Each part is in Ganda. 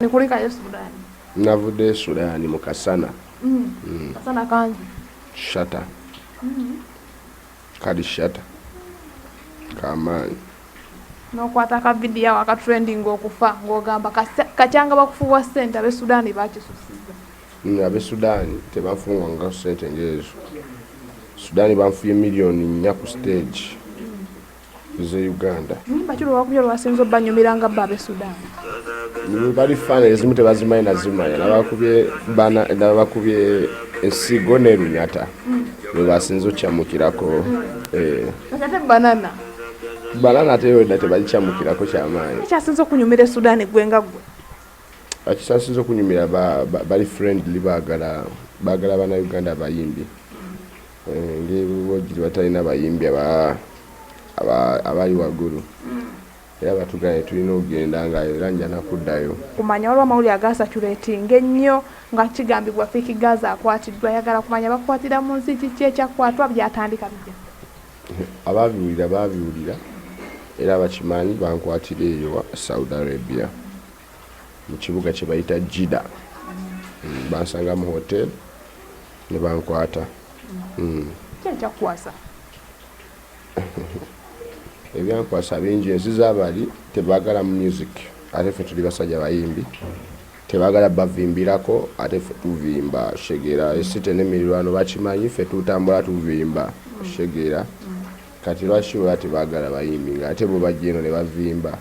Ni kulika ya Sudani. Navudde Sudani mu kasana. Kasana kanji. Shata. Kadi shata. Kamani. Nokwata ka video waka trending okufa ngogamba kachanga bakufuwa sente abe Sudani bakisusiza. Abe Sudani tebafungwa nga sente ngezo. Sudani banfuye milioni 4 ku stage. Ze Uganda. Nimba chulo wakuyo lwasinzo banyumiranga babe Sudani. Ni bali fana ezimu tebazimanya na zimanya nabakubye bana nabakubye ensigo ne lunyata. Basinzo kyamukirako Nakate banana teyo date bakyamukirako kyamaanyi. Kyasinzo kunyumira Sudani gwenga gwe. Akisasinzo kunyumira bali friendly bagala bana Uganda bayimbi. Ngewe wogiri batalina bayimbi abali wagulu. Era batuganye tulina okugenda nga era njana kuddayo. Kumanya olwa mawuli agasatulatinga ennyo nga kigambibwa fiki Gaza akwatiddwa yagala kumanya bakwatira mu nsi kiki ekyakwatwa byatandika bijja. Ababiwulira era bakimanyi bankwatira eyo Saudi Arabia mu kibuga kye bayita Jida. Bansanga mu hotel ne bankwata. Kyakwasa. Ebyankwasa bingi ensi z'abali tebagala mu music ate ffe tuli basajja bayimbi tebagala bavimbirako ate ffe tuvimba shegera esite n'emirirwano bakimanyi ffe tutambula tuvimba shegera kati lwaki bwe tebagala bayimbi nga ate bo bajja eno ne bavimba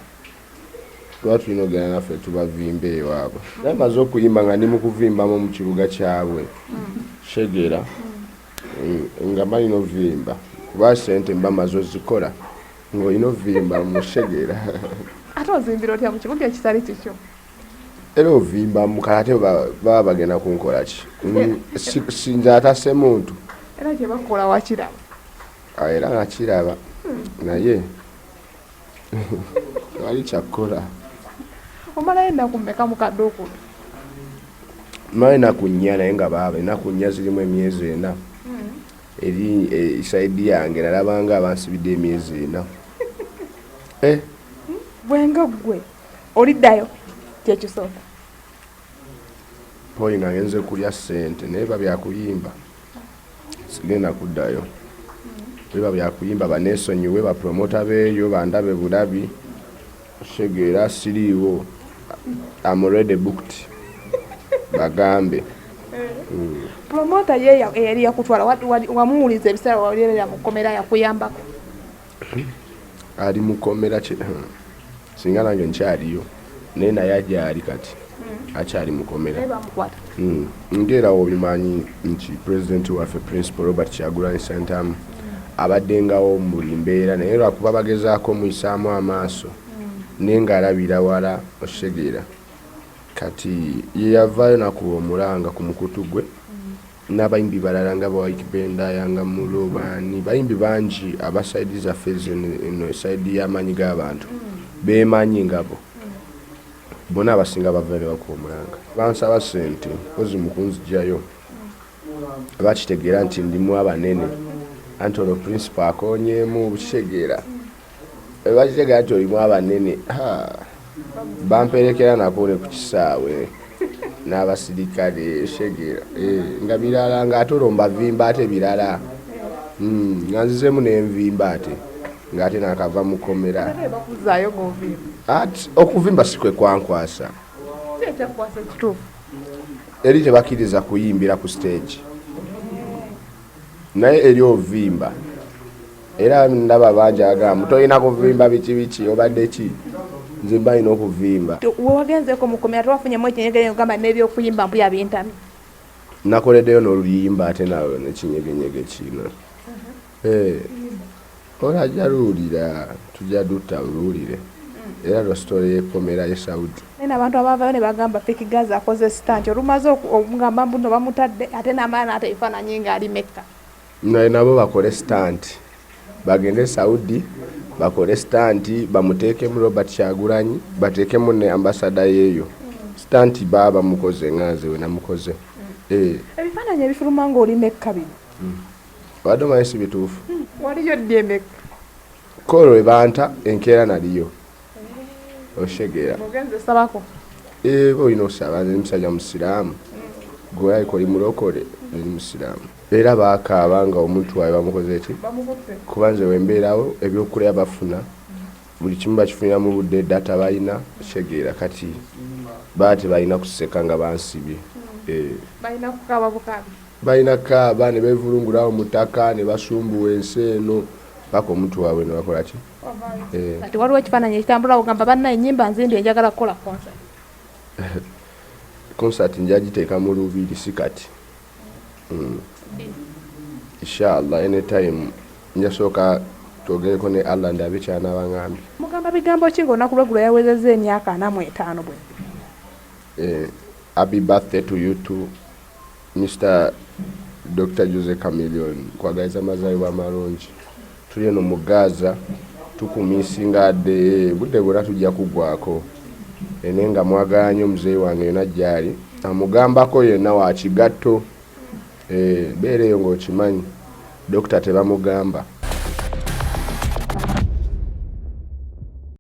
tuba tulina ogenda naffe tubavimbe ewaabwe naye maze okuyimba nga ndi mu kuvimbamu mu kibuga kyabwe shegera nga malina ovimba kuba sente mba maze ozikola ngo inovimba mushegera atozimbiro tya mu kibuga ekitali kikyo era ovimba mukate baba bagenda kunkola ki sinza atase muntu era kye bakola wakiraba era nakiraba naye wali kyakola omala yenda kumeka mu kaduku naye nakunya naye nga baba nakunya zirimu emyezi 4 eri isaidi yange nalabanga abansibidde emyezi 4 bwenga gwe oliddayo kyekisooka poli nga ngenze kulya sente naye babyakuyimba sigenda kuddayo biba byakuyimba baneesonyiwe bapromota beeyo bandabe bulabi shegera siriiwo I'm already booked bagambe promota ye yali yakutwala wamuwuliza ebiseera walirera mu komera yakuyambako ali mu komera kye singa nange nkyaliyo naye naye agyali kati akyali mu komera ngera obimanyi nti pulezidenti waffe principal Robert Kyagulanyi Ssentamu abaddengawo mu buli mbeera naye lwakuba bagezaako muyisaamu amaaso naye ng'alabira wala oshegera kati ye yavaayo nakuba omulanga ku mukutu gwe n'abayimbi balala nga bawikibenda yanga mulobani bayimbi bangi abasaidi zaffe eno esaidi y'amaanyi g'abantu beemanyi ngabo bona abasinga bavaire bakuba omulanga bansaba sente mpozi mu kunzigyayo bakitegeera nti ndimu abanene anti olwo principal akonyeemu bukitegeera bakitegeera nti olimu abanene bamperekera nakone ku kisaawe n'abasirikale shegera nga birala nga ate olwo mbavimba ate birala nga nzizemu n'envimba ate ng'ate nakava mu komera ati okuvimba si kwe kwankwasa eri tebakkiriza kuyimbira ku stage naye eri ovimba era ndaba bangi agamba tolina kuvimba biki obadde ki nze mbalina okuvimba wewagenzeko mukomera tewafunyemu ekinyegere ogamba n'ebyokuyimba mbu yabintami nakoleddeyo n'oluyimba ate nawe nekinyegenyege kino olajja luwulira tujja dutta luwulire era lwa sitole y'ekkomera ye Saudi naye n'abantu abavayo ne bagamba fiki Gaza akoze sitanti olumaze okugamba mbu no bamutadde ate n'amaana ate ebifaananyi ng'ali Mekka naye nabo bakole sitanti bagende Saudi bakole sitanti bamuteekemu Robert Kyagulanyi bateekemu ne ambasada yeeyo sitanti baba mukoze nganze we namukoze ebifaananyi ebifuluma ng'oli Mekka bino wadde omanyi si bituufu waliyo ddi Mekka kolo ebanta enkeera naliyo oshegera ogenze sabako olina osaba nze musajja musiraamu gwe ayiko oli mulokole nze musiraamu era baakaaba nga omuntu waabwe bamukoze ki kuba nze wembeerawo ebyokulya bafuna buli kimu bakifunira mu budde data balina kyegeera kati baba tebalina kuseka nga bansibye balina kaaba ne beevulungulawo mu ttaka ne basumbuwa ensi eno paka omuntu waabwe ne bakola ki kati waliwo ekifaananyi ekitambula ogamba banna ennyimba nzindi enjagala kukola concert concert njagiteeka mu lubiri si kati inshallah anytime njasooka twogereko ne Allah ndabe kyanabaŋŋambye mugamba bigambo ki ng'olunaku lweggulo yawezezza emyaka 45 bwe happy birthday to you too Mr. Dr. Jose Chameleone kwagaliza amazaalibwa amalungi tuli eno mu Gaza tukumisinga adde budde bwona tujja kugwako ene nga mwaganya omuzeeyi wange yonna gyali amugambako yenna wa kigatto beereyo ng'okimanyi dokita tebamugamba